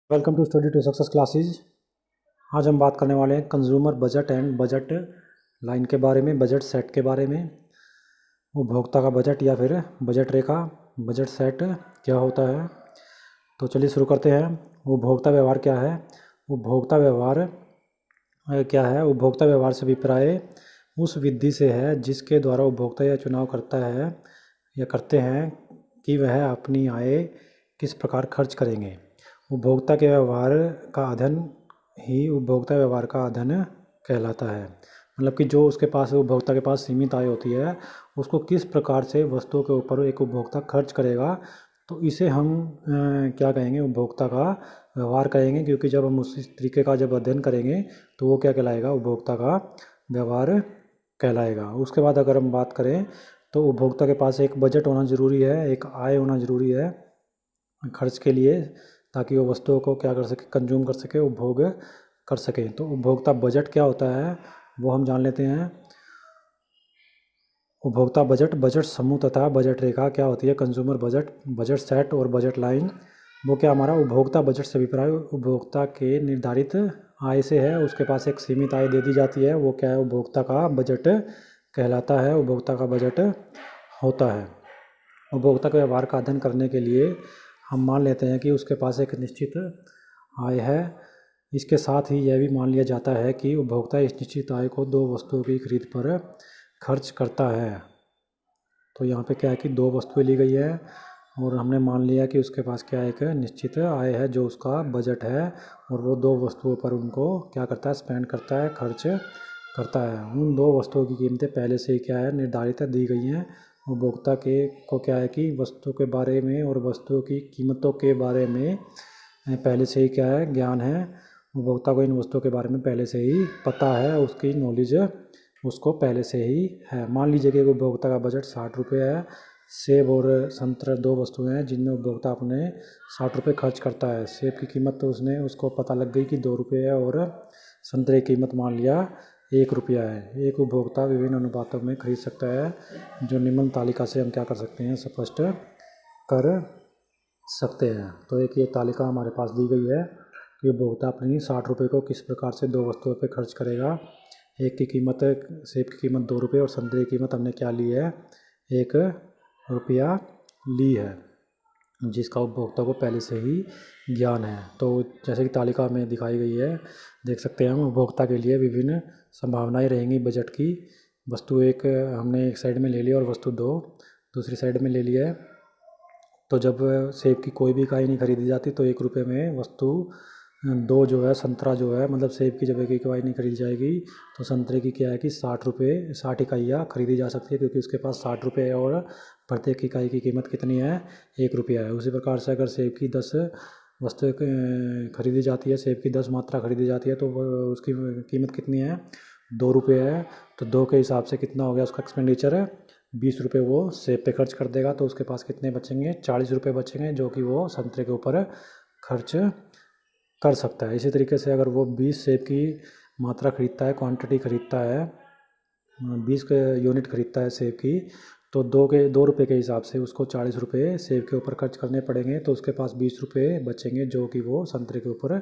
Welcome to study to success classes. आज हम बात करने वाले हैं consumer budget and budget line के बारे में, बजट सेट के बारे में। उपभोक्ता का बजट या फिर बजट रेखा, बजट सेट क्या होता है। तो चलिए शुरू करते हैं। उपभोक्ता व्यवहार क्या है। उपभोक्ता व्यवहार क्या है। उपभोक्ता व्यवहार से अभिप्राय उस विधि से है जिसके द्वारा उपभोक्ता यह चुनाव करता है या करते हैं कि वह अपनी आय किस प्रकार खर्च करेंगे। उपभोक्ता के व्यवहार का अध्ययन ही उपभोक्ता व्यवहार का अध्ययन कहलाता है। मतलब कि जो उसके पास उपभोक्ता के पास सीमित आय होती है, उसको किस प्रकार से वस्तुओं के ऊपर एक उपभोक्ता खर्च करेगा, तो इसे हम क्या कहेंगे, उपभोक्ता का व्यवहार कहेंगे। क्योंकि जब हम उस तरीके का जब अध्ययन करेंगे तो वो क्या कहलाएगा, उपभोक्ता का व्यवहार कहलाएगा। उसके बाद अगर हम बात करें तो उपभोक्ता के पास एक बजट होना ज़रूरी है, एक आय होना ज़रूरी है खर्च के लिए, ताकि वो वस्तुओं को क्या कर सके, कंज्यूम कर सके, उपभोग कर सके। तो उपभोक्ता बजट क्या होता है वो हम जान लेते हैं। उपभोक्ता बजट, बजट समूह तथा बजट रेखा क्या होती है। कंज्यूमर बजट, बजट सेट और बजट लाइन, वो क्या हमारा उपभोक्ता बजट से अभिप्राय उपभोक्ता के निर्धारित आय से है। उसके पास एक सीमित आय दे दी जाती है, वो क्या है, उपभोक्ता का बजट कहलाता है, उपभोक्ता का बजट होता है। उपभोक्ता के व्यवहार का अध्ययन करने के लिए हम मान लेते हैं कि उसके पास एक निश्चित आय है। इसके साथ ही यह भी मान लिया जाता है कि उपभोक्ता इस निश्चित आय को दो वस्तुओं की खरीद पर खर्च करता है। तो यहाँ पे क्या है कि दो वस्तुएं ली गई है और हमने मान लिया कि उसके पास क्या एक निश्चित आय है जो उसका बजट है, और वो दो वस्तुओं पर उनको क्या करता है, स्पेंड करता है, खर्च करता है। उन दो वस्तुओं की कीमतें पहले से ही क्या है, निर्धारित दी गई हैं। उपभोक्ता के को क्या है कि वस्तु के बारे में और वस्तुओं की कीमतों के बारे में पहले से ही क्या है, ज्ञान है। उपभोक्ता को इन वस्तुओं के बारे में पहले से ही पता है, उसकी नॉलेज उसको पहले से ही है। मान लीजिए कि उपभोक्ता का बजट 60 रुपये है। सेब और संतरा दो वस्तुएं हैं जिनमें उपभोक्ता अपने 60 रुपये खर्च करता है। सेब की कीमत तो उसको पता लग गई कि 2 रुपये है, और संतरे की कीमत मान लिया 1 रुपया है। एक उपभोक्ता विभिन्न अनुपातों में खरीद सकता है, जो निम्न तालिका से हम क्या कर सकते हैं, स्पष्ट कर सकते हैं। तो एक ये तालिका हमारे पास दी गई है कि उपभोक्ता अपनी 60 रुपये को किस प्रकार से दो वस्तुओं पर खर्च करेगा। एक की कीमत, सेब की कीमत 2 रुपये और संतरे की कीमत हमने क्या ली है, 1 रुपया ली है, जिसका उपभोक्ता को पहले से ही ज्ञान है। तो जैसे कि तालिका में दिखाई गई है, देख सकते हैं हम, उपभोक्ता के लिए विभिन्न संभावनाएं रहेंगी बजट की। वस्तु एक हमने एक साइड में ले ली और वस्तु दो दूसरी साइड में ले ली है। तो जब सेब की कोई भी इकाई नहीं खरीदी जाती तो 1 रुपये में वस्तु दो जो है, संतरा जो है, मतलब सेब की जब एक इकाई नहीं खरीदी जाएगी तो संतरे की क्या है कि 60 इकाइयाँ खरीदी जा सकती है, क्योंकि उसके पास 60 रुपये है और प्रत्येक इकाई की कीमत कितनी है, 1 रुपया है। उसी प्रकार से अगर सेब की 10 वस्तुएं खरीदी जाती है, सेब की 10 मात्रा खरीदी जाती है, तो उसकी कीमत कितनी है, 2 रुपये है। तो 2 के हिसाब से कितना हो गया उसका एक्सपेंडिचर है, 20 रुपये वो सेब पे खर्च कर देगा। तो उसके पास कितने बचेंगे, 40 रुपये बचेंगे, जो कि वो संतरे के ऊपर खर्च कर सकता है। इसी तरीके से अगर वो 20 सेब की मात्रा खरीदता है, क्वांटिटी खरीदता है, 20 के यूनिट खरीदता है सेब की, तो 2 रुपये के हिसाब से उसको 40 रुपये सेब के ऊपर खर्च करने पड़ेंगे। तो उसके पास 20 रुपये बचेंगे, जो कि वो संतरे के ऊपर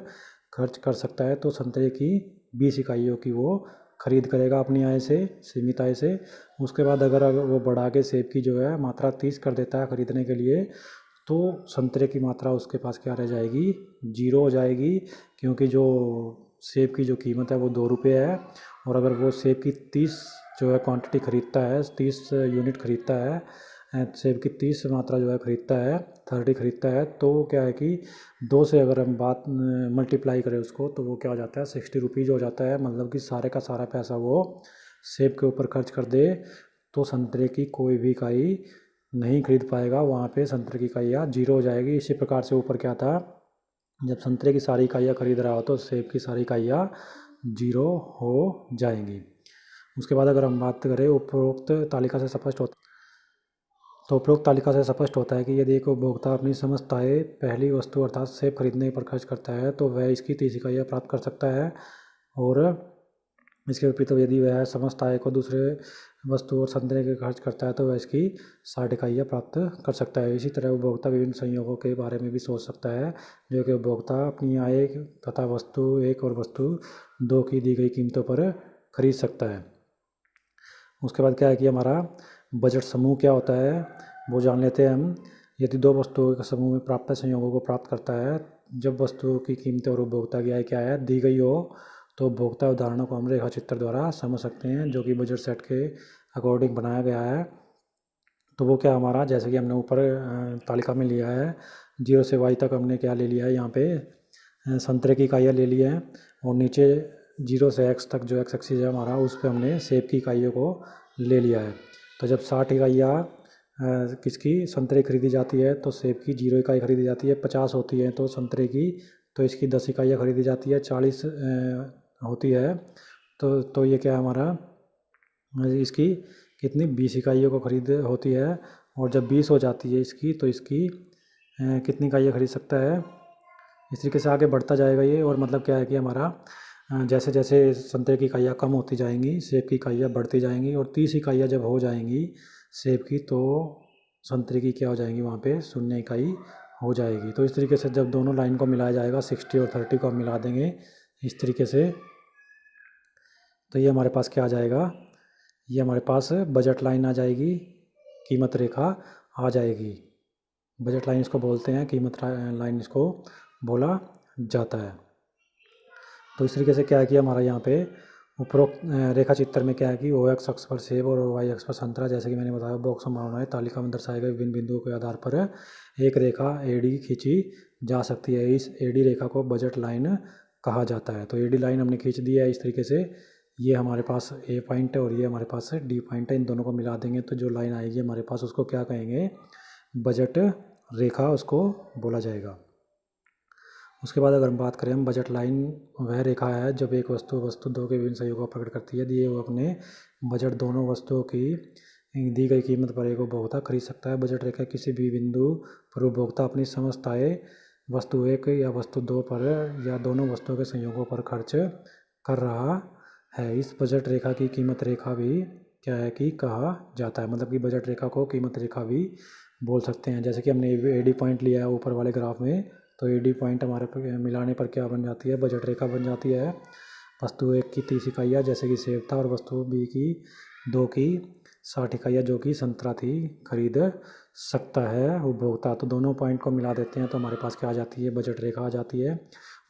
खर्च कर सकता है। तो संतरे की 20 इकाइयों की वो खरीद करेगा अपनी आय से, सीमित आय से। उसके बाद अगर वो बढ़ा के सेब की जो है मात्रा 30 कर देता है खरीदने के लिए, तो संतरे की मात्रा उसके पास क्या रह जाएगी, 0 हो जाएगी। क्योंकि जो सेब की जो कीमत है वो 2 रुपये है, और अगर वो सेब की 30 जो है क्वांटिटी खरीदता है, 30 यूनिट खरीदता है, सेब की 30 मात्रा जो है खरीदता है, 30 खरीदता है, तो क्या है कि 2 से अगर हम बात मल्टीप्लाई करें उसको, तो वो क्या हो जाता है, 60 रुपीज़ हो जाता है। मतलब कि सारे का सारा पैसा वो सेब के ऊपर खर्च कर दे तो संतरे की कोई भी इकाई नहीं खरीद पाएगा, वहाँ पे संतरे की इकाइयाँ 0 हो जाएगी। इसी प्रकार से ऊपर क्या था, जब संतरे की सारी इकाइयाँ खरीद रहा हो तो सेब की सारी इकाइयाँ 0 हो जाएंगी। उसके बाद अगर हम बात करें उपरोक्त तालिका से स्पष्ट होता तो उपरोक्त तालिका से स्पष्ट होता है कि यदि एक उपभोक्ता अपनी समस्त आय पहली वस्तु अर्थात सेब खरीदने पर खर्च करता है तो वह इसकी 30 इकाइयाँ प्राप्त कर सकता है। और इसके विपरीत यदि वह समस्त आय को दूसरे वस्तु और संतरे के खर्च करता है तो वह इसकी 60 इकाइयाँ प्राप्त कर सकता है। इसी तरह उपभोक्ता विभिन्न संयोगों के बारे में भी सोच सकता है जो कि उपभोक्ता अपनी आय तथा वस्तु 1 और वस्तु 2 की दी गई कीमतों पर खरीद सकता है। उसके बाद क्या है कि हमारा बजट समूह क्या होता है वो जान लेते हैं हम। यदि 2 वस्तुओं के समूह में प्राप्त संयोगों को प्राप्त करता है, जब वस्तुओं की कीमतें और उपभोक्ता की आय क्या है दी गई हो, तो उपभोक्ता उदाहरणों को हम रेखा चित्र द्वारा समझ सकते हैं जो कि बजट सेट के अकॉर्डिंग बनाया गया है। तो वो क्या हमारा, जैसे कि हमने ऊपर तालिका में लिया है 0 से y तक हमने क्या ले लिया है, यहाँ पे संतरे की इकाइयाँ ले ली हैं, और नीचे 0 से x तक जो x एक्सिस है हमारा उस पर हमने सेब की इकाइयों को ले लिया है। तो जब 60 इकाइयाँ किसकी संतरे खरीदी जाती है तो सेब की 0 इकाई खरीदी जाती है, 50 होती है तो संतरे की तो इसकी 10 इकाइयाँ खरीदी जाती है, 40 होती है तो ये क्या है हमारा, इसकी कितनी 20 इकाइयों को खरीद होती है, और जब 20 हो जाती है इसकी तो इसकी कितनी इकाइयाँ खरीद सकता है। इस तरीके से आगे बढ़ता जाएगा ये। और मतलब क्या है कि हमारा जैसे जैसे संतरे की इकाइयाँ कम होती जाएंगी सेब की इकाइयाँ बढ़ती जाएंगी, और 30 इकाइयाँ जब हो जाएंगी सेब की तो संतरे की क्या हो जाएंगी, वहाँ पे 0 इकाई हो जाएगी। तो इस तरीके से जब दोनों लाइन को मिलाया जाएगा 60 और 30 को हम मिला देंगे इस तरीके से, तो ये हमारे पास क्या आ जाएगा, ये हमारे पास बजट लाइन आ जाएगी, कीमत रेखा आ जाएगी। बजट लाइन इसको बोलते हैं, कीमत लाइन इसको बोला जाता है। तो इस तरीके से क्या है कि हमारा यहाँ पे उपरोक्त रेखा चित्र में क्या है कि ओ एक्स अक्ष पर सेब और वाई अक्ष पर संतरा, जैसे कि मैंने बताया बॉक्स संभावनाएं तालिका में दर्शाए गए विभिन्न बिंदुओं के आधार पर एक रेखा एडी खींची जा सकती है। इस एडी रेखा को बजट लाइन कहा जाता है। तो एडी लाइन हमने खींच दी है इस तरीके से, ये हमारे पास ए पॉइंट है और ये हमारे पास डी पॉइंट है, इन दोनों को मिला देंगे तो जो लाइन आएगी हमारे पास उसको क्या कहेंगे, बजट रेखा उसको बोला जाएगा। उसके बाद अगर हम बात करें, हम बजट लाइन वह रेखा है जब एक वस्तु 2 के विभिन्न संयोगों को प्रकट करती है। यदि वो अपने बजट दोनों वस्तुओं की दी गई कीमत पर एक उपभोक्ता खरीद सकता है। बजट रेखा किसी भी बिंदु पर उपभोक्ता अपनी समस्त आय वस्तु 1 या वस्तु 2 पर या दोनों वस्तुओं के संयोगों पर खर्च कर रहा है। इस बजट रेखा की कीमत रेखा भी क्या है कि कहा जाता है। मतलब कि बजट रेखा को कीमत रेखा भी बोल सकते हैं। जैसे कि हमने एडी पॉइंट लिया है ऊपर वाले ग्राफ में, तो एडी पॉइंट हमारे मिलाने पर क्या बन जाती है, बजट रेखा बन जाती है। वस्तु 1 की 30 इकाइयाँ जैसे कि सेब था, और वस्तु बी की 2 की 60 इकाइयाँ जो कि संतरा थी खरीद सकता है उपभोक्ता। तो दोनों पॉइंट को मिला देते हैं तो हमारे पास क्या आ जाती है, बजट रेखा आ जाती है।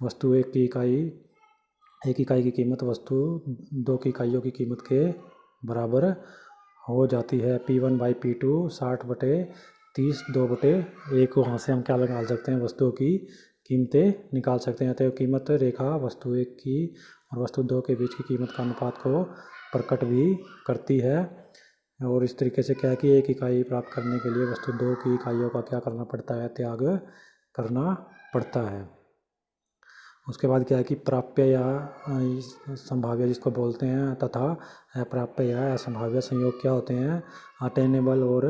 वस्तु 1 इकाई की कीमत वस्तु 2 की इकाइयों की कीमत के बराबर हो जाती है। P1/P2 60/30 2/1। वहाँ से हम क्या निकाल सकते हैं, वस्तुओं की कीमतें निकाल सकते हैं। तो कीमत रेखा वस्तु 1 की और वस्तु 2 के बीच की कीमत का अनुपात को प्रकट भी करती है। और इस तरीके से क्या है कि 1 इकाई प्राप्त करने के लिए वस्तु 2 की इकाइयों का क्या करना पड़ता है, त्याग करना पड़ता है। उसके बाद क्या है कि प्राप्य या संभाव्य जिसको बोलते हैं तथा अप्राप्य या असंभाव्य संयोग क्या होते हैं, अटेनेबल और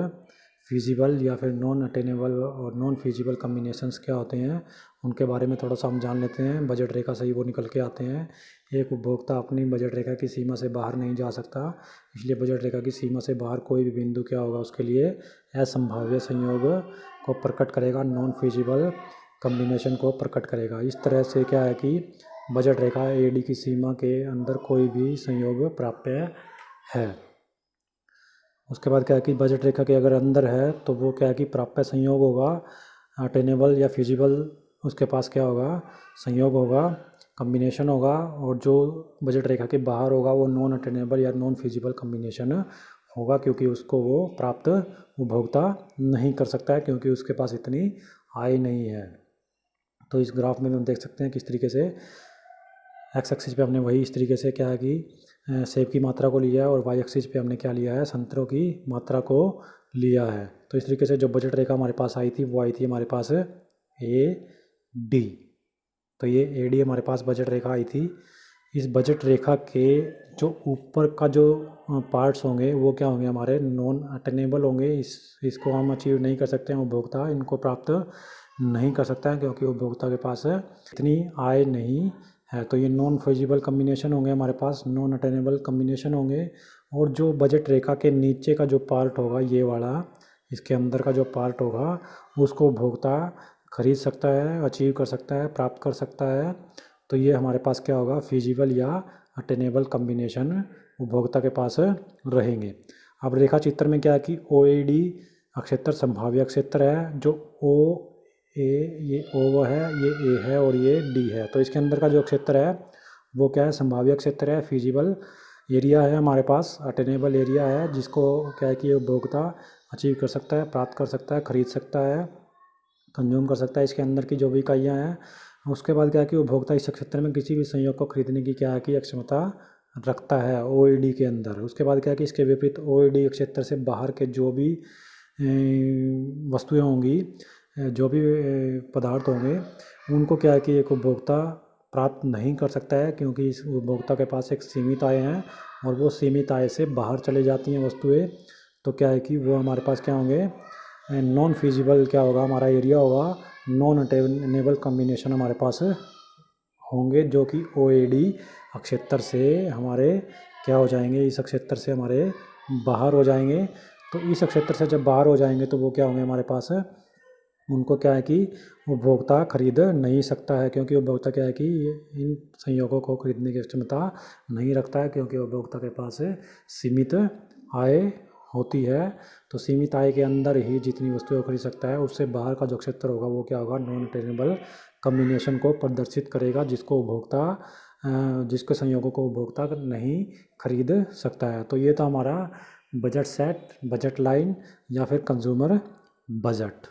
फिजिबल या फिर नॉन अटेनेबल और नॉन फिजिबल कम्बिनेशंस क्या होते हैं, उनके बारे में थोड़ा सा हम जान लेते हैं। बजट रेखा से ही वो निकल के आते हैं। एक उपभोक्ता अपनी बजट रेखा की सीमा से बाहर नहीं जा सकता, इसलिए बजट रेखा की सीमा से बाहर कोई भी बिंदु क्या होगा, उसके लिए असंभाव्य संयोग को प्रकट करेगा, नॉन फिजिबल कम्बिनेशन को प्रकट करेगा। इस तरह से क्या है कि बजट रेखा एडी की सीमा के अंदर कोई भी संयोग प्राप्य है। उसके बाद क्या है कि बजट रेखा के अगर अंदर है तो वो क्या है कि प्राप्य संयोग होगा, अटेनेबल या फिजिबल उसके पास क्या होगा, संयोग होगा, कम्बिनेशन होगा। और जो बजट रेखा के बाहर होगा वो नॉन अटेनेबल या नॉन फिजिबल कम्बिनेशन होगा, क्योंकि उसको वो प्राप्त उपभोक्ता नहीं कर सकता है, क्योंकि उसके पास इतनी आय नहीं है। तो इस ग्राफ में हम देख सकते हैं किस तरीके से एक्स एक्सिस पे हमने वही इस तरीके से क्या है कि सेब की मात्रा को लिया है, और वाई एक्सिस पे हमने क्या लिया है, संतरों की मात्रा को लिया है। तो इस तरीके से जो बजट रेखा हमारे पास आई थी वो आई थी हमारे पास ए डी। तो ये ए डी हमारे पास बजट रेखा आई थी। इस बजट रेखा के जो ऊपर का जो पार्ट्स होंगे वो क्या होंगे, हमारे नॉन अटेनेबल होंगे। इसको हम अचीव नहीं कर सकते हैं, उपभोक्ता इनको प्राप्त नहीं कर सकता है, क्योंकि उपभोक्ता के पास इतनी आय नहीं है। तो ये नॉन फिजिबल कम्बिनेशन होंगे हमारे पास, नॉन अटेनेबल कम्बिनेशन होंगे। और जो बजट रेखा के नीचे का जो पार्ट होगा ये वाला, इसके अंदर का जो पार्ट होगा उसको उपभोक्ता खरीद सकता है, अचीव कर सकता है, प्राप्त कर सकता है। तो ये हमारे पास क्या होगा, फिजिबल या अटेनेबल कम्बिनेशन उपभोक्ता के पास रहेंगे। अब रेखा चित्र में क्या है कि ओ ए डी अक्षेत्र संभाव्य क्षेत्र है, जो ओ ए, ये ओ है, ये ए है और ये डी है। तो इसके अंदर का जो क्षेत्र है वो क्या है, संभाव्य क्षेत्र है। फिजिबल एरिया है हमारे पास, अटेनेबल एरिया है, जिसको क्या है कि उपभोक्ता अचीव कर सकता है, प्राप्त कर सकता है, खरीद सकता है, कंज्यूम कर सकता है इसके अंदर की जो भी इकाइयाँ हैं। उसके बाद क्या है कि उपभोक्ता इस क्षेत्र में किसी भी संयोग को खरीदने की क्या है कि क्षमता रखता है ओ के अंदर। उसके बाद क्या है कि इसके विपरीत ओ क्षेत्र से बाहर के जो भी वस्तुएं होंगी, जो भी पदार्थ होंगे, उनको क्या है कि एक उपभोक्ता प्राप्त नहीं कर सकता है, क्योंकि इस उपभोक्ता के पास एक सीमित आय है और वो सीमित आय से बाहर चले जाती हैं वस्तुएं। तो क्या है कि वो हमारे पास क्या होंगे, नॉन फिजिबल क्या होगा, हमारा एरिया होगा, नॉन अटेनेबल कम्बिनेशन हमारे पास होंगे, जो कि ओ क्षेत्र से हमारे क्या हो जाएंगे, इस क्षेत्र से हमारे बाहर हो जाएंगे। तो इस क्षेत्र से जब बाहर हो जाएंगे तो वो क्या होंगे हमारे पास, उनको क्या है कि उपभोक्ता खरीद नहीं सकता है, क्योंकि उपभोक्ता क्या है कि इन संयोगों को खरीदने की क्षमता नहीं रखता है, क्योंकि उपभोक्ता के पास सीमित आय होती है। तो सीमित आय के अंदर ही जितनी वस्तुएं खरीद सकता है, उससे बाहर का जो क्षेत्र होगा वो क्या होगा, नॉन अटेनेबल कम्बिनेशन को प्रदर्शित करेगा, जिसको उपभोक्ता जिसके संयोगों को उपभोक्ता नहीं खरीद सकता है। तो ये था हमारा बजट सेट, बजट लाइन या फिर कंज्यूमर बजट।